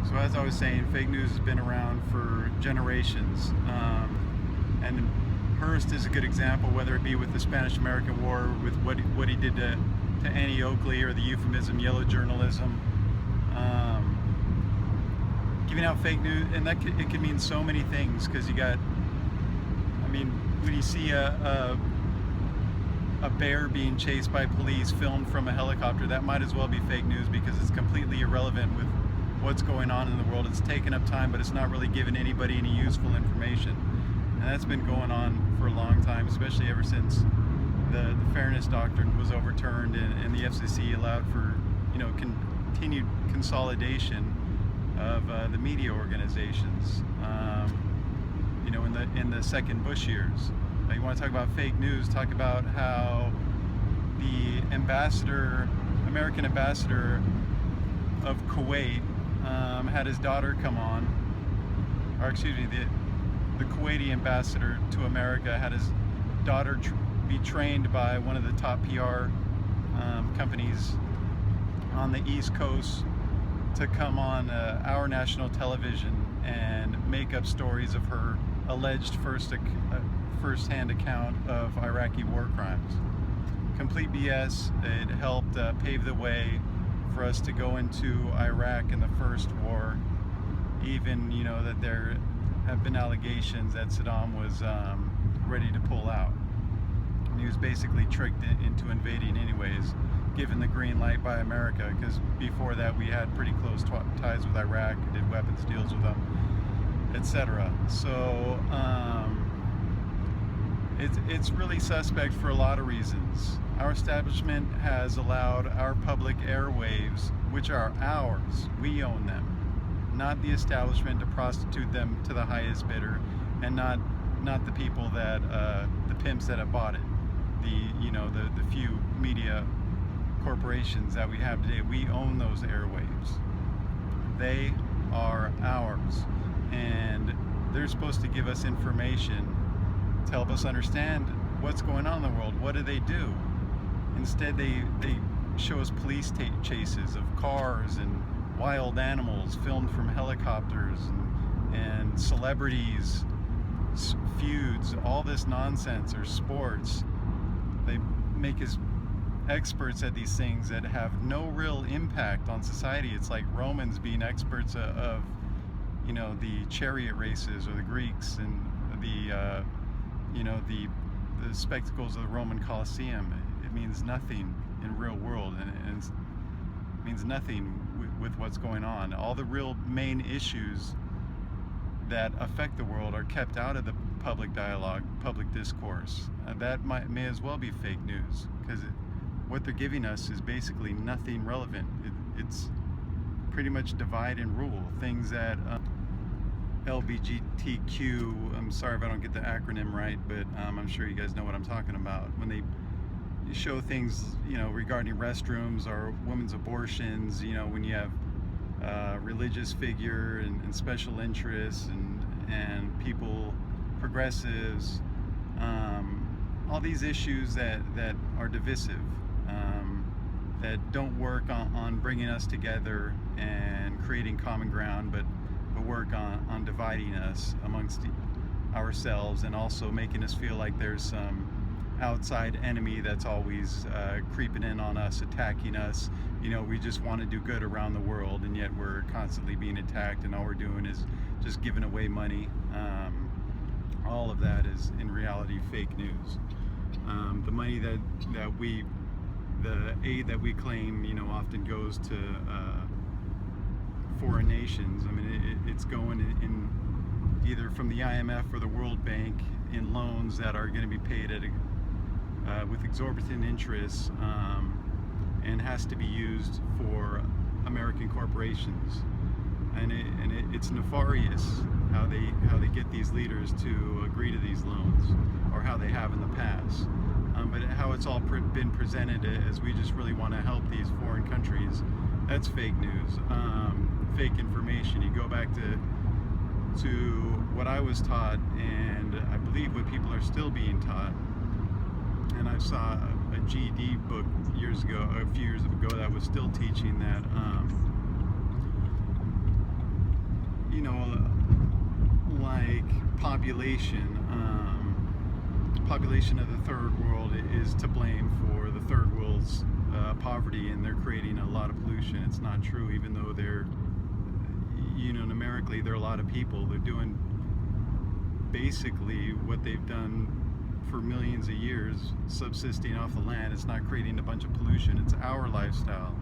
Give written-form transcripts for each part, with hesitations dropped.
So as I was saying, fake news has been around for generations, and Hearst is a good example, whether it be with the Spanish-American War, with what he did to Annie Oakley, or the euphemism yellow journalism. Giving out fake news, and it can mean so many things, because you got, I mean, when you see a bear being chased by police filmed from a helicopter, that might as well be fake news, because it's completely irrelevant with what's going on in the world. It's taken up time, but it's not really giving anybody any useful information. And that's been going on for a long time, especially ever since the fairness doctrine was overturned, and the FCC allowed for, continued consolidation of the media organizations. In the second Bush years. You want to talk about fake news? Talk about how the American ambassador of Kuwait, had his daughter come on, or excuse me, the Kuwaiti ambassador to America had his daughter be trained by one of the top PR companies on the East Coast to come on our national television and make up stories of her alleged first-hand account of Iraqi war crimes. Complete BS. It helped pave the way for us to go into Iraq in the first war. Even, that there have been allegations that Saddam was ready to pull out. And he was basically tricked into invading anyways, given the green light by America, because before that we had pretty close ties with Iraq, did weapons deals with them, etc. So it's really suspect for a lot of reasons. Our establishment has allowed our public airwaves, which are ours, we own them, not the establishment, to prostitute them to the highest bidder, and not the people that the pimps that have bought it, the few media corporations that we have today. We own those airwaves. They are ours, and they're supposed to give us information to help us understand what's going on in the world. What do they do? Instead, they show us police chases of cars and wild animals filmed from helicopters, and celebrities, feuds, all this nonsense, or sports. They make us experts at these things that have no real impact on society. It's like Romans being experts of the chariot races, or the Greeks, and the spectacles of the Roman Colosseum. It means nothing in real world, and it means nothing with what's going on. All the real main issues that affect the world are kept out of the public dialogue, public discourse. That may as well be fake news, because what they're giving us is basically nothing relevant. It's pretty much divide and rule. Things that LGBTQ, I'm sorry if I don't get the acronym right, but I'm sure you guys know what I'm talking about. When they show things, regarding restrooms or women's abortions, when you have religious figure and special interests and people, progressives, all these issues that are divisive, that don't work on bringing us together and creating common ground, but work on dividing us amongst ourselves, and also making us feel like there's some outside enemy that's always creeping in on us, attacking us. We just want to do good around the world, and yet we're constantly being attacked, and all we're doing is just giving away money. All of that is in reality fake news. The money the aid that we claim, often goes to foreign nations. I mean, it's going in either from the IMF or the World Bank in loans that are going to be paid at with exorbitant interest, and has to be used for American corporations. And it's nefarious how they get these leaders to agree to these loans, or how they have in the past. But how it's all been presented as we just really want to help these foreign countries, that's fake news, fake information. You go back to what I was taught, and I believe what people are still being taught. And I saw a GED book a few years ago, that was still teaching that like population of the third world is to blame for the third world's poverty, and they're creating a lot of pollution. It's not true, even though they're, numerically they're a lot of people. They're doing basically what they've done for millions of years, subsisting off the land. It's not creating a bunch of pollution. It's our lifestyle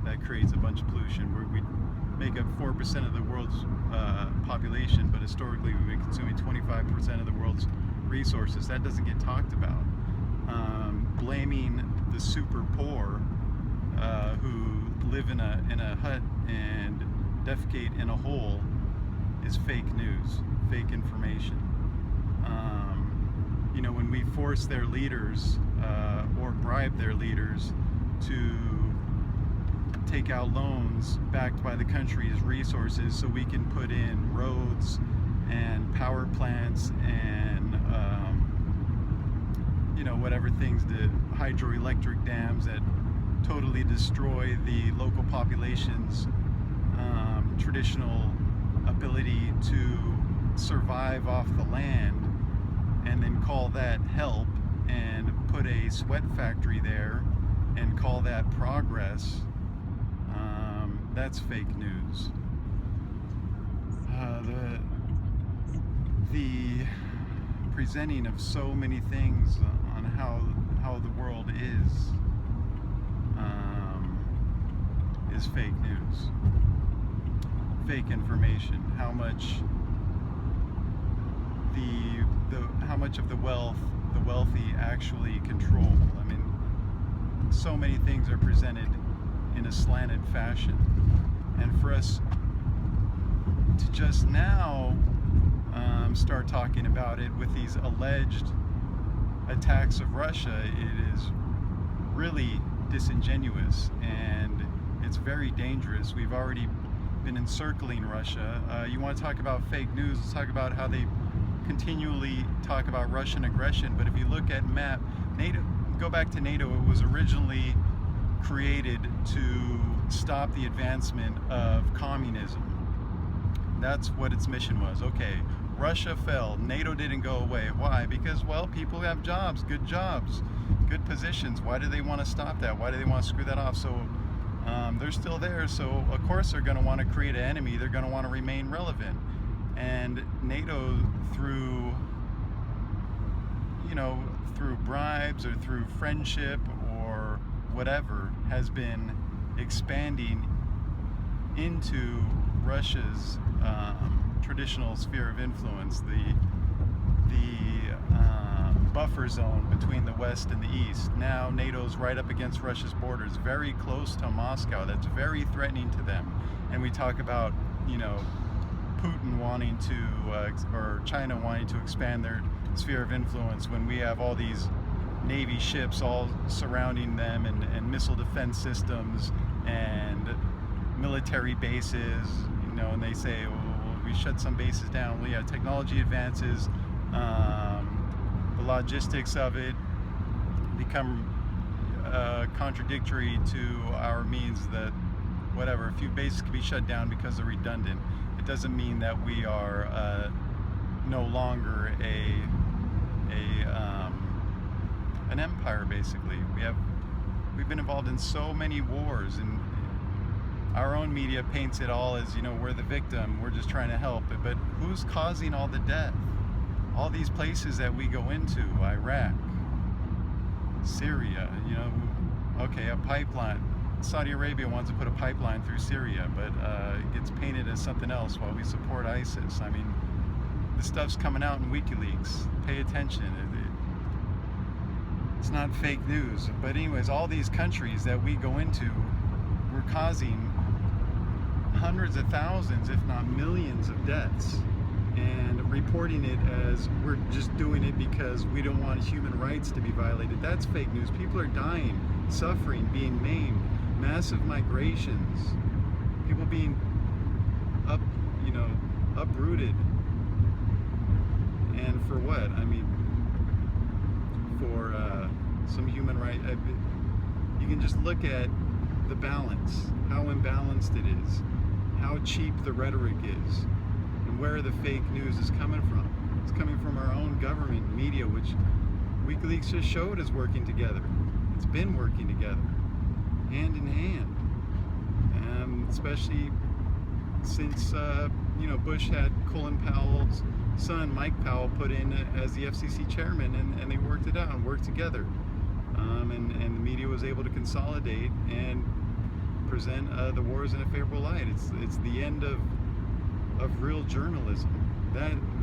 that creates a bunch of pollution. We make up 4% of the world's population, but historically we've been consuming 25% of the world's resources. That doesn't get talked about. Blaming the super poor who live in a hut and defecate in a hole is fake news, fake information. When we force their leaders or bribe their leaders to take out loans backed by the country's resources so we can put in roads and power plants and whatever things, the hydroelectric dams that totally destroy the local population's traditional ability to survive off the land, and then call that help and put a sweat factory there and call that progress. That's fake news. The presenting of so many things on how the world is fake news, fake information. How much of the wealthy actually control. I mean, so many things are presented in a slanted fashion, and for us to just now start talking about it with these alleged attacks of Russia, it is really disingenuous, and it's very dangerous. We've already been encircling Russia. You want to talk about fake news, let's talk about how they continually talk about Russian aggression. But if you look at map, NATO, go back to NATO, it was originally created to stop the advancement of communism. That's what its mission was. Okay, Russia fell, NATO didn't go away. Why? Because, well, people have jobs, good positions. Why do they want to stop that? Why do they want to screw that off? So they're still there, so of course they're going to want to create an enemy. They're going to want to remain relevant. And NATO, through bribes or through friendship or whatever, has been expanding into Russia's traditional sphere of influence, the buffer zone between the West and the East. Now NATO's right up against Russia's borders, very close to Moscow. That's very threatening to them. And we talk about, Putin wanting to, or China wanting to expand their sphere of influence when we have all these Navy ships all surrounding them, and missile defense systems and military bases, and they say, well, we shut some bases down. Well, yeah, technology advances, the logistics of it become contradictory to our means that, whatever, a few bases can be shut down because they're redundant. It doesn't mean that we are no longer an empire. Basically, we've been involved in so many wars, and our own media paints it all as, we're the victim, we're just trying to help. But who's causing all the death? All these places that we go into, Iraq, Syria, okay, a pipeline. Saudi Arabia wants to put a pipeline through Syria, but it gets painted as something else while we support ISIS. I mean, the stuff's coming out in WikiLeaks. Pay attention. It's not fake news. But anyways, all these countries that we go into, we're causing hundreds of thousands, if not millions, of deaths, and reporting it as we're just doing it because we don't want human rights to be violated. That's fake news. People are dying, suffering, being maimed, massive migrations, people being uprooted. And for what? I mean, for some human right. You can just look at the balance, how imbalanced it is, how cheap the rhetoric is. and where the fake news is coming from. It's coming from our own government media, which WikiLeaks just showed is working together. It's been working together, hand in hand, especially since Bush had Colin Powell's son, Mike Powell, put in as the FCC chairman, and they worked it out and worked together. And the media was able to consolidate and present the wars in a favorable light. It's the end of real journalism.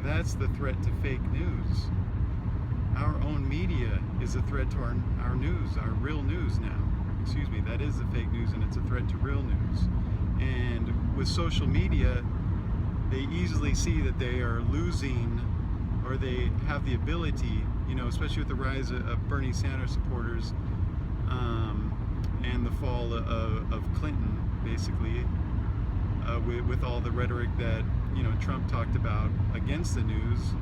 That's the threat to fake news. Our own media is a threat to our news, our real news now. Excuse me, that is the fake news, and it's a threat to real news. And with social media, they easily see that they are losing, or they have the ability, especially with the rise of Bernie Sanders supporters, and the fall of Clinton, basically, with all the rhetoric that Trump talked about against the news,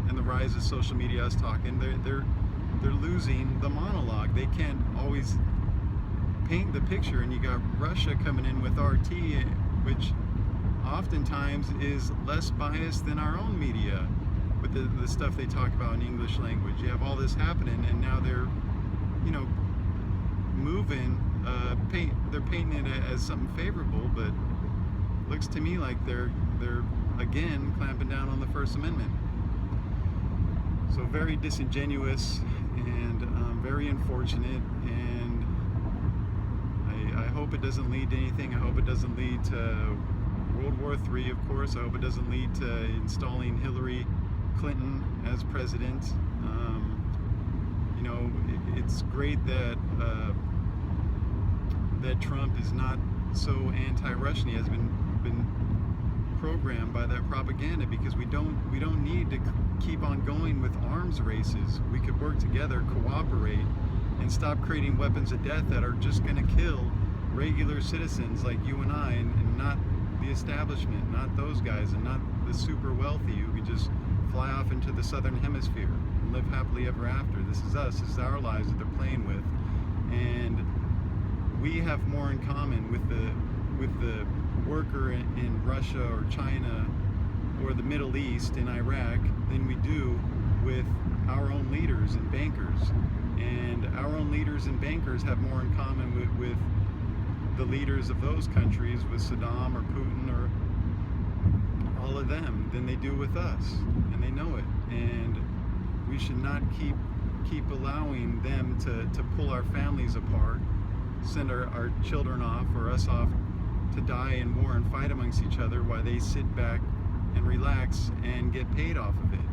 and the rise of social media. I was talking, they're losing the monologue. They can't always paint the picture, and you got Russia coming in with RT, which oftentimes is less biased than our own media with the stuff they talk about in English language. You have all this happening, and now they're moving, they're painting it as something favorable, but looks to me like they're again clamping down on the First Amendment. So very disingenuous and very unfortunate, and I hope it doesn't lead to anything. I hope it doesn't lead to World War III, of course. I hope it doesn't lead to installing Hillary Clinton as president. It's great that Trump is not so anti-Russian. He has been programmed by that propaganda, because we don't need to keep on going with arms races. We could work together, cooperate, and stop creating weapons of death that are just going to kill regular citizens like you and I, and not the establishment, not those guys, and not the super wealthy who could just fly off into the southern hemisphere and live happily ever after. This is us. This is our lives that they're playing with, and we have more in common with the worker in Russia or China or the Middle East in Iraq than we do with our own leaders and bankers. And our own leaders and bankers have more in common with the leaders of those countries, with Saddam or Putin or all of them, than they do with us, and they know it. And we should not keep allowing them to pull our families apart, send our children off or us off to die in war and fight amongst each other, while they sit back and relax and get paid off of it.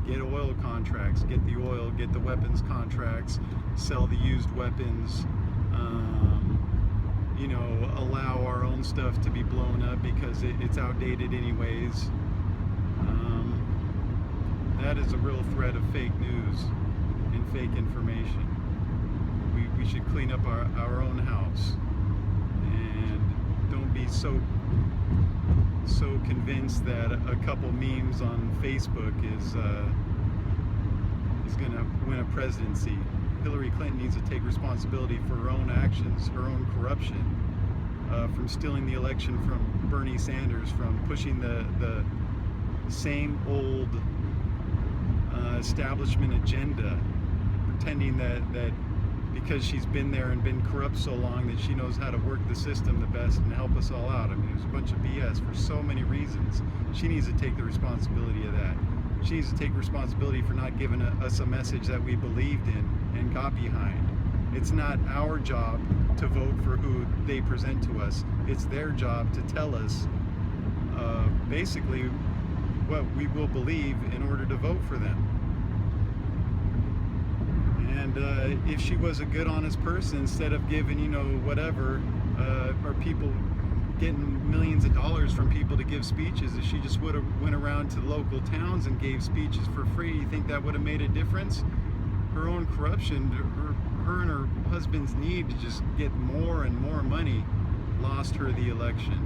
Get oil contracts, get the oil, get the weapons contracts, sell the used weapons, allow our own stuff to be blown up because it's outdated anyways. That is a real threat of fake news and fake information. We should clean up our own house, and don't be so convinced that a couple memes on Facebook is going to win a presidency. Hillary Clinton needs to take responsibility for her own actions, her own corruption, from stealing the election from Bernie Sanders, from pushing the same old establishment agenda, pretending that because she's been there and been corrupt so long that she knows how to work the system the best and help us all out. I mean, there's a bunch of BS for so many reasons. She needs to take the responsibility of that. She needs to take responsibility for not giving us a message that we believed in and got behind. It's not our job to vote for who they present to us. It's their job to tell us basically what we will believe in order to vote for them. And if she was a good, honest person, instead of giving, whatever, or people getting millions of dollars from people to give speeches, if she just would have went around to local towns and gave speeches for free, you think that would have made a difference? Her own corruption, her and her husband's need to just get more and more money lost her the election.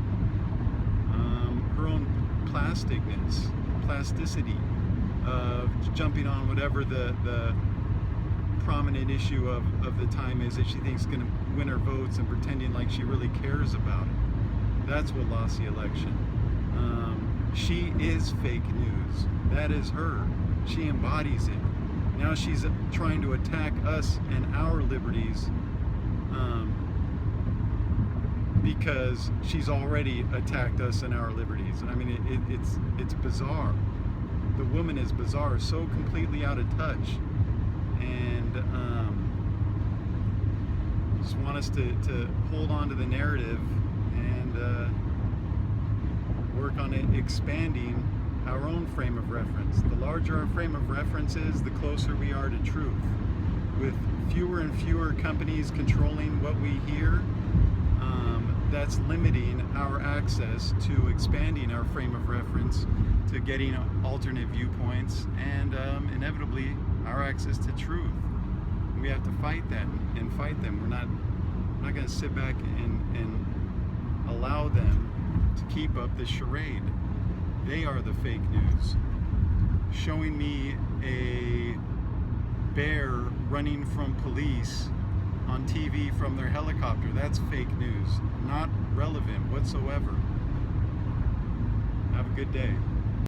Her own plasticity of jumping on whatever the prominent issue of the time is that she thinks is going to win her votes, and pretending like she really cares about it. That's what lost the election. She is fake news. That is her. She embodies it. Now she's trying to attack us and our liberties because she's already attacked us and our liberties. I mean, it's bizarre. The woman is bizarre, so completely out of touch, and just want us to hold on to the narrative and work on it, expanding our own frame of reference. The larger our frame of reference is, the closer we are to truth. With fewer and fewer companies controlling what we hear, that's limiting our access to expanding our frame of reference, to getting alternate viewpoints, and inevitably our access to truth. We have to fight that and fight them. We're not going to sit back and allow them to keep up this charade. They are the fake news. Showing me a bear running from police on TV from their helicopter, that's fake news. Not relevant whatsoever. Have a good day.